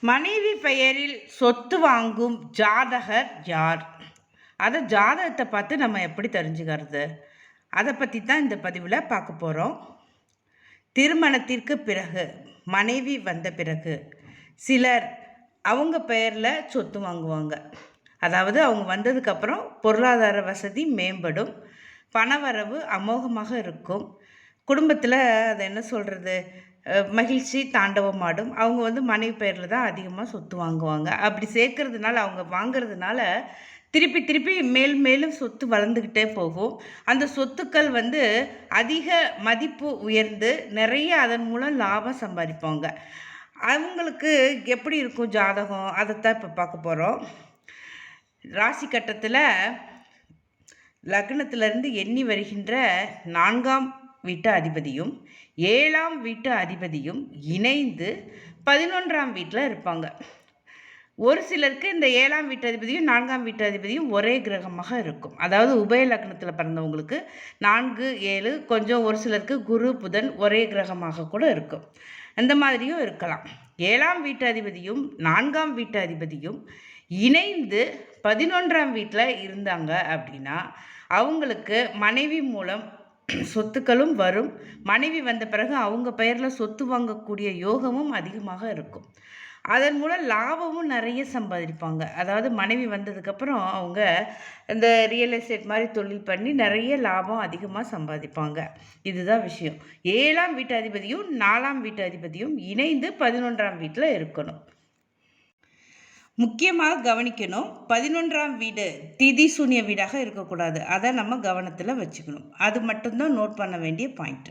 மனைவி பெயரில் சொத்து வாங்கும் ஜாதகர் யார்? அதை ஜாதகத்தை பார்த்து நம்ம எப்படி தெரிஞ்சுக்கிறது? அதை பற்றி தான் இந்த பதிவில் பார்க்க போகிறோம். திருமணத்திற்கு பிறகு, மனைவி வந்த பிறகு சிலர் அவங்க பெயரில் சொத்து வாங்குவாங்க. அதாவது அவங்க வந்ததுக்கப்புறம் பொருளாதார வசதி மேம்படும், பணவரவு அமோகமாக இருக்கும், குடும்பத்தில் அதை என்ன சொல்கிறது, மகிழ்ச்சி தாண்டவமாடும். அவங்க மனைவி பெயரில் தான் அதிகமாக சொத்து வாங்குவாங்க. அப்படி சேர்க்கறதுனால, அவங்க வாங்கிறதுனால திருப்பி திருப்பி மேலும் சொத்து வளர்ந்துக்கிட்டே போகும். அந்த சொத்துக்கள் அதிக மதிப்பு உயர்ந்து நிறைய அதன் மூலம் லாபம் சம்பாதிப்பாங்க. அவங்களுக்கு எப்படி இருக்கும் ஜாதகம், அதைத்தான் இப்போ பார்க்க போகிறோம். ராசி கட்டத்தில் லக்னத்திலிருந்து எண்ணி வருகின்ற 4ஆம் வீட்டு அதிபதியும் 7ஆம் வீட்டு அதிபதியும் இணைந்து 11ஆம் வீட்டில் இருப்பாங்க. ஒரு சிலருக்கு இந்த 7ஆம் வீட்டு அதிபதியும் 4ஆம் வீட்டு அதிபதியும் ஒரே கிரகமாக இருக்கும். அதாவது உபய லக்னத்தில் பிறந்தவங்களுக்கு 4, 7, கொஞ்சம் ஒரு சிலருக்கு குரு புதன் ஒரே கிரகமாக கூட இருக்கும். அந்த மாதிரியும் இருக்கலாம். 7ஆம் வீட்டு அதிபதியும் 4ஆம் வீட்டு அதிபதியும் இணைந்து 11ஆம் வீட்டில் இருந்தாங்க அப்படின்னா அவங்களுக்கு மனைவி மூலம் சொத்துக்களும் வரும். மனைவி வந்த பிறகு அவங்க பெயரில் சொத்து வாங்கக்கூடிய யோகமும் அதிகமாக இருக்கும். அதன் மூலம் லாபமும் நிறைய சம்பாதிப்பாங்க. அதாவது மனைவி வந்ததுக்கப்புறம் அவங்க இந்த ரியல் எஸ்டேட் மாதிரி தொழில் பண்ணி நிறைய லாபம் அதிகமாக சம்பாதிப்பாங்க. இதுதான் விஷயம். 7ஆம் வீட்டு அதிபதியும் 4ஆம் வீட்டு அதிபதியும் இணைந்து 11ஆம் வீட்டில் இருக்கணும். முக்கியமாக கவனிக்கணும், 11ஆம் வீடு திதி சூன்ய வீடாக இருக்கக்கூடாது. அதை நம்ம கவனத்தில் வச்சுக்கணும். அது மட்டும்தான் நோட் பண்ண வேண்டிய பாயிண்ட்.